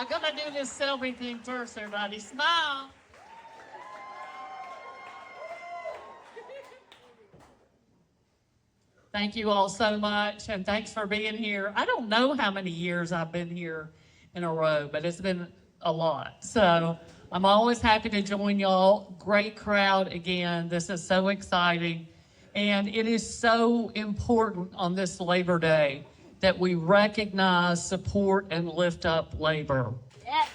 I'm gonna do this selfie thing first, everybody. Smile. Thank you all so much, and thanks for being here. I don't know how many years I've been here in a row, but it's been a lot. So I'm always happy to join y'all. Great crowd again. This is so exciting. And it is so important on this Labor Day that we recognize, support, and lift up labor. Yes.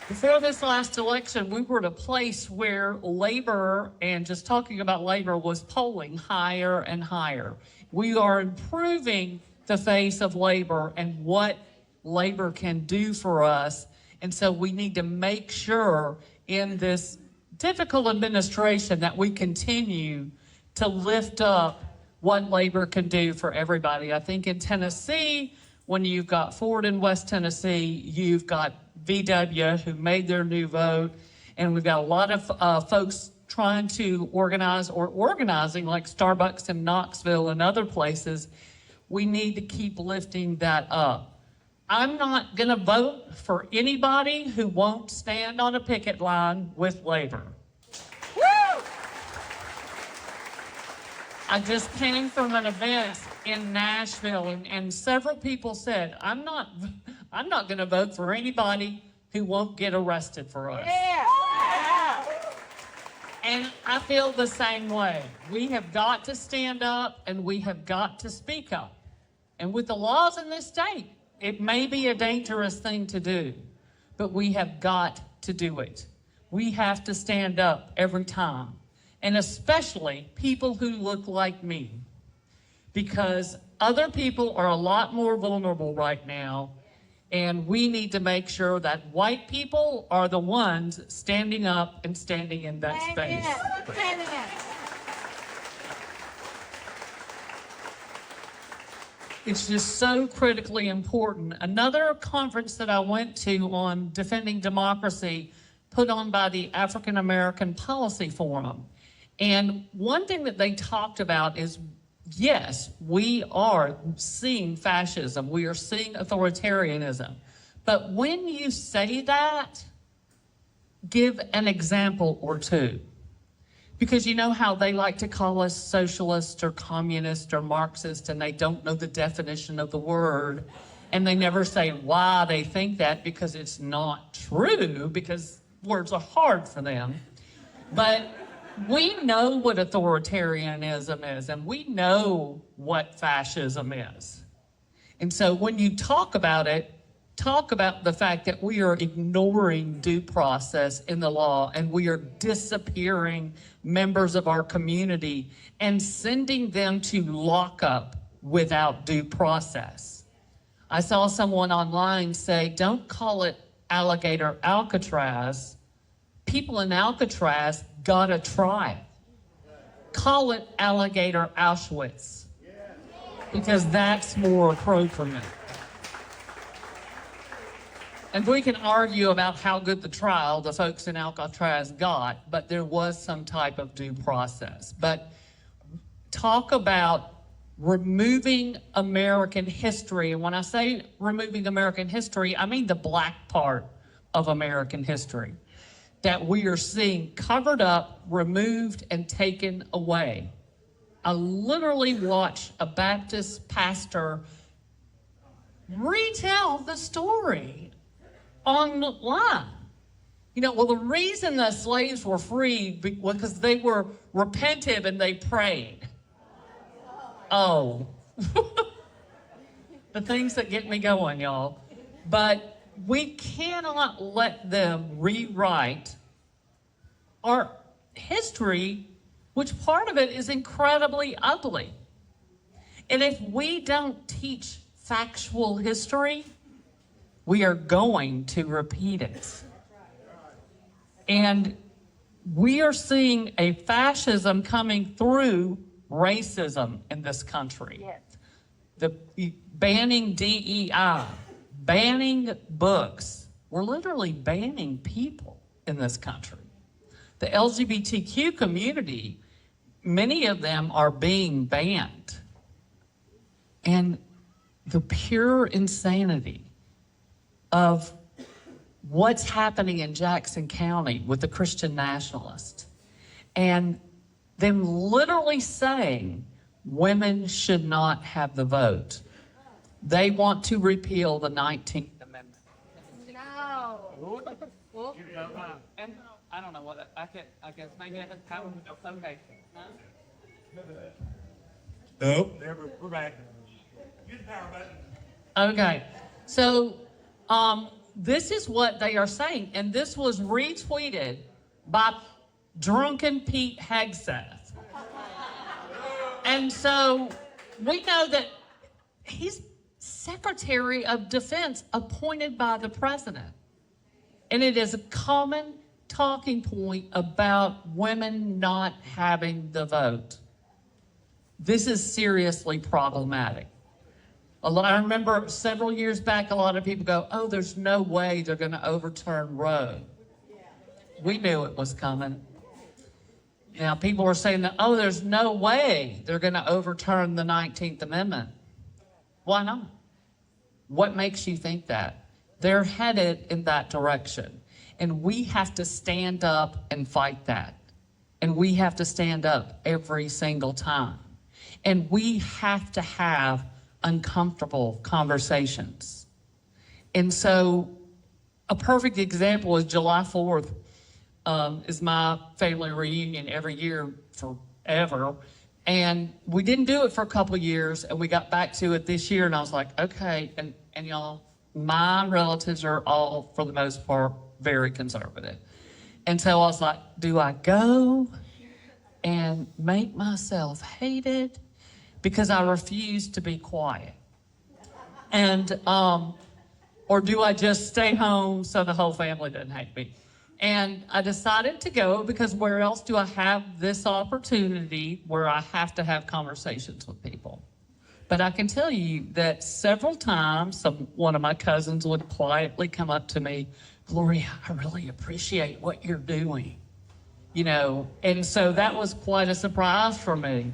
Before this last election, we were at a place where labor, and just talking about labor, was polling higher and higher. We are improving the face of labor and what labor can do for us. And so we need to make sure in this difficult administration that we continue to lift up what labor can do for everybody. I think in Tennessee, when you've got Ford in West Tennessee, you've got VW who made their new vote, and we've got a lot of folks trying to organize or organizing, like Starbucks in Knoxville and other places. We need to keep lifting that up. I'm not going to vote for anybody who won't stand on a picket line with labor. Woo! I just came from an event in Nashville, and several people said, I'm not going to vote for anybody who won't get arrested for us. Yeah. And I feel the same way. We have got to stand up, and we have got to speak up. And with the laws in this state, it may be a dangerous thing to do, but we have got to do it. We have to stand up every time, and especially people who look like me, because other people are a lot more vulnerable right now, and we need to make sure that white people are the ones standing up and standing in that space. It's just so critically important. Another conference that I went to on defending democracy, put on by the African American Policy Forum. And one thing that they talked about is, yes, we are seeing fascism, we are seeing authoritarianism. But when you say that, give an example or two. Because you know how they like to call us socialist or communist or Marxist, and they don't know the definition of the word, and they never say why they think that, because it's not true, because words are hard for them. But we know what authoritarianism is, and we know what fascism is. And so when you talk about it, talk about the fact that we are ignoring due process in the law, and we are disappearing members of our community and sending them to lockup without due process. I saw someone online say, don't call it alligator Alcatraz. People in Alcatraz got a trial. Call it alligator Auschwitz, because that's more appropriate. And we can argue about how good the trial the folks in Alcatraz got, but there was some type of due process. But talk about removing American history. And when I say removing American history, I mean the black part of American history that we are seeing covered up, removed, and taken away. I literally watched a Baptist pastor retell the story online. You know, well, the reason the slaves were freed was because they were repentive and they prayed. Oh, the things that get me going, y'all. But we cannot let them rewrite our history, which part of it is incredibly ugly. And if we don't teach factual history, we are going to repeat it. And we are seeing a fascism coming through racism in this country. Yes. The banning DEI, banning books. We're literally banning people in this country. The LGBTQ community, many of them are being banned. And the pure insanity of what's happening in Jackson County with the Christian nationalists, and them literally saying women should not have the vote. They want to repeal the 19th Amendment. No. And I don't know what I guess maybe that's how okay. No, we're back. Use the power button. Okay, so this is what they are saying, and this was retweeted by drunken Pete Hegseth. And so we know that he's Secretary of Defense appointed by the president. And it is a common talking point about women not having the vote. This is seriously problematic. I remember several years back, a lot of people go, oh, there's no way they're going to overturn Roe. We knew it was coming. Now, people are saying that, oh, there's no way they're going to overturn the 19th Amendment. Why not? What makes you think that? They're headed in that direction. And we have to stand up and fight that. And we have to stand up every single time. And we have to have uncomfortable conversations. And so a perfect example is July 4th is my family reunion every year forever. And we didn't do it for a couple of years, and we got back to it this year, and I was like, okay, and y'all, my relatives are all, for the most part, very conservative. And so I was like, do I go and make myself hated? Because I refuse to be quiet. And, or do I just stay home so the whole family doesn't hate me? And I decided to go because where else do I have this opportunity where I have to have conversations with people? But I can tell you that several times, one of my cousins would quietly come up to me, Gloria, I really appreciate what you're doing. You know, and so that was quite a surprise for me.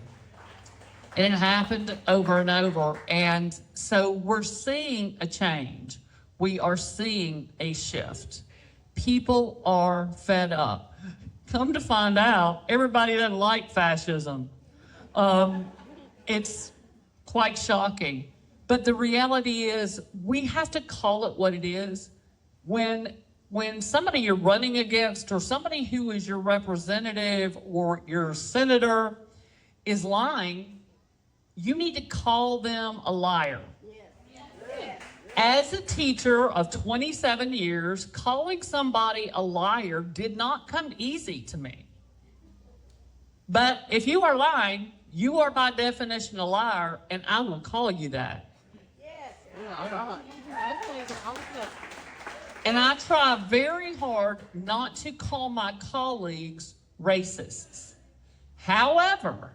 And it happened over and over. And so we're seeing a change. We are seeing a shift. People are fed up. Come to find out, everybody doesn't like fascism. It's quite shocking. But the reality is, we have to call it what it is. When somebody you're running against, or somebody who is your representative or your senator is lying, you need to call them a liar. As a teacher of 27 years, calling somebody a liar did not come easy to me. But if you are lying, you are by definition a liar, and I will call you that. And I try very hard not to call my colleagues racists. However,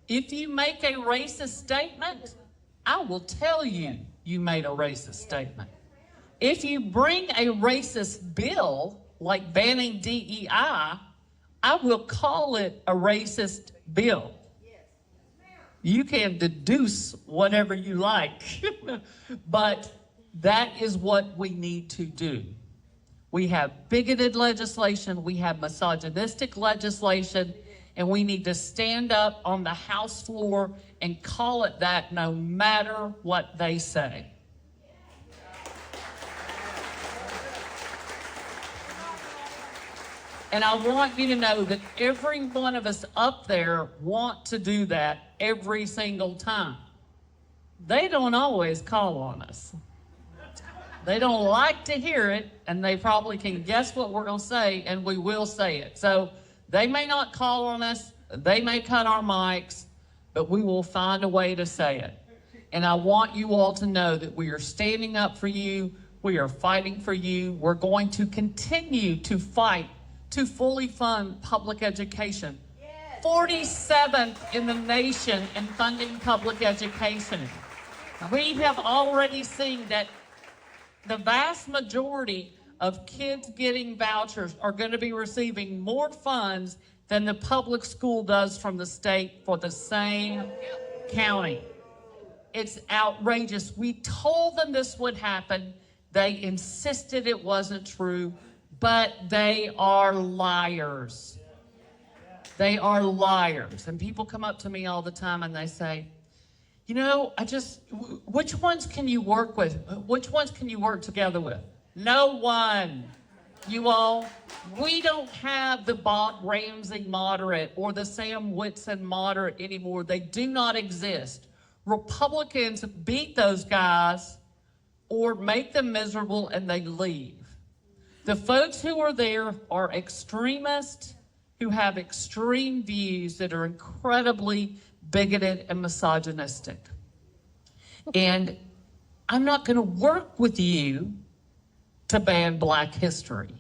if you make a racist statement, I will tell you you made a racist statement. If you bring a racist bill, like banning DEI, I will call it a racist bill. You can deduce whatever you like, but that is what we need to do. We have bigoted legislation, we have misogynistic legislation, and we need to stand up on the House floor and call it that no matter what they say. And I want you to know that every one of us up there want to do that every single time. They don't always call on us. They don't like to hear it, and they probably can guess what we're going to say, and we will say it. So they may not call on us, they may cut our mics, but we will find a way to say it. And I want you all to know that we are standing up for you, we are fighting for you, we're going to continue to fight to fully fund public education. 47th in the nation in funding public education. We have already seen that the vast majority of kids getting vouchers are going to be receiving more funds than the public school does from the state for the same county. It's outrageous. We told them this would happen. They insisted it wasn't true, but they are liars. They are liars. And people come up to me all the time and they say, you know, which ones can you work with? Which ones can you work together with? No one. You all, we don't have the Bob Ramsey moderate or the Sam Whitson moderate anymore. They do not exist. Republicans beat those guys or make them miserable and they leave. The folks who are there are extremists who have extreme views that are incredibly bigoted and misogynistic. And I'm not going to work with you to ban Black history,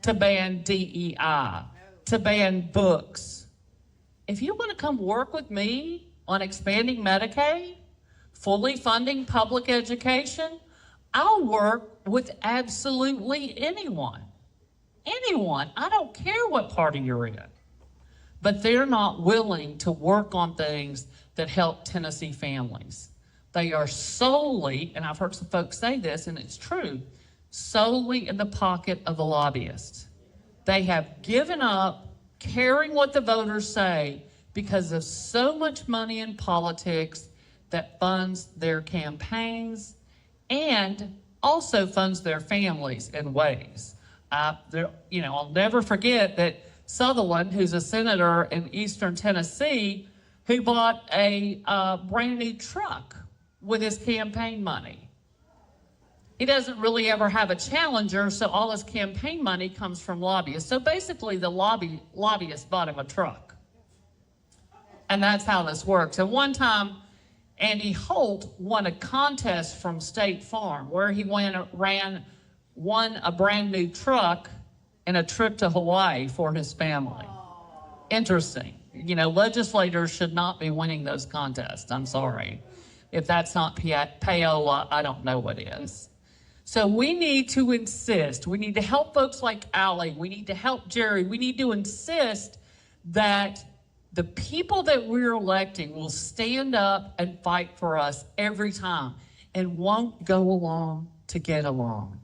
to ban DEI, to ban books. If you want to come work with me on expanding Medicaid, fully funding public education, I'll work with absolutely anyone. Anyone. I don't care what party you're in. But they're not willing to work on things that help Tennessee families. They are solely, and I've heard some folks say this, and it's true, solely in the pocket of the lobbyists. They have given up caring what the voters say because of so much money in politics that funds their campaigns and also funds their families in ways. I'll never forget that Sutherland, who's a senator in Eastern Tennessee, who bought a brand new truck with his campaign money. He doesn't really ever have a challenger, so all his campaign money comes from lobbyists. So basically, the lobbyist bought him a truck. And that's how this works. And one time, Andy Holt won a contest from State Farm where he won a brand new truck and a trip to Hawaii for his family. Interesting. You know, legislators should not be winning those contests. I'm sorry. If that's not payola, I don't know what is. So we need to insist. We need to help folks like Allie. We need to help Jerry. We need to insist that the people that we're electing will stand up and fight for us every time and won't go along to get along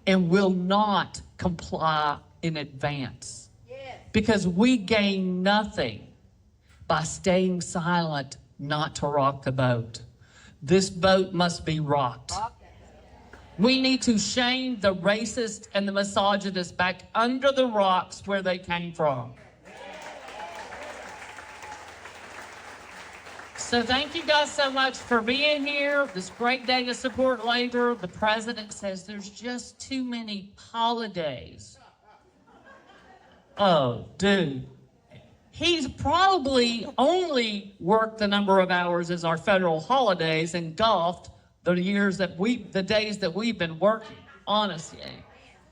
and will not comply in advance. Yes. Because we gain nothing by staying silent not to rock the boat. This boat must be rocked. We need to shame the racist and the misogynist back under the rocks where they came from. So thank you guys so much for being here. This great day to support labor. The president says there's just too many holidays. Oh, dude. He's probably only worked the number of hours as our federal holidays and golfed the days that we've been working, honestly.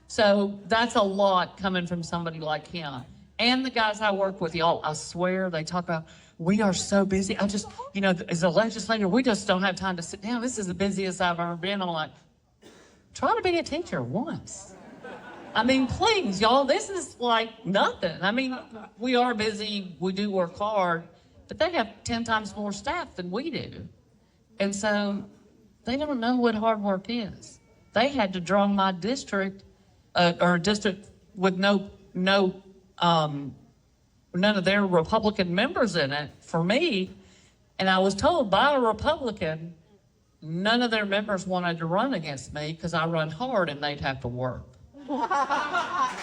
So that's a lot coming from somebody like him. And the guys I work with, y'all, I swear, they talk about, we are so busy. As a legislator, we just don't have time to sit down. This is the busiest I've ever been. I'm like, try to be a teacher once. I mean, please, y'all, this is like nothing. I mean, we are busy, we do work hard, but they have 10 times more staff than we do. And so they don't know what hard work is. They had to draw my district, or a district with none of their Republican members in it for me. And I was told by a Republican, none of their members wanted to run against me because I run hard and they'd have to work. That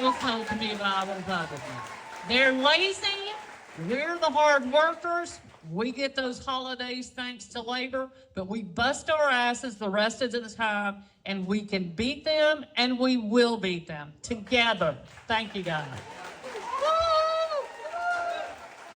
was told to me by a Republican. They're lazy. We're the hard workers. We get those holidays thanks to labor, but we bust our asses the rest of the time, and we can beat them, and we will beat them together. Thank you, guys.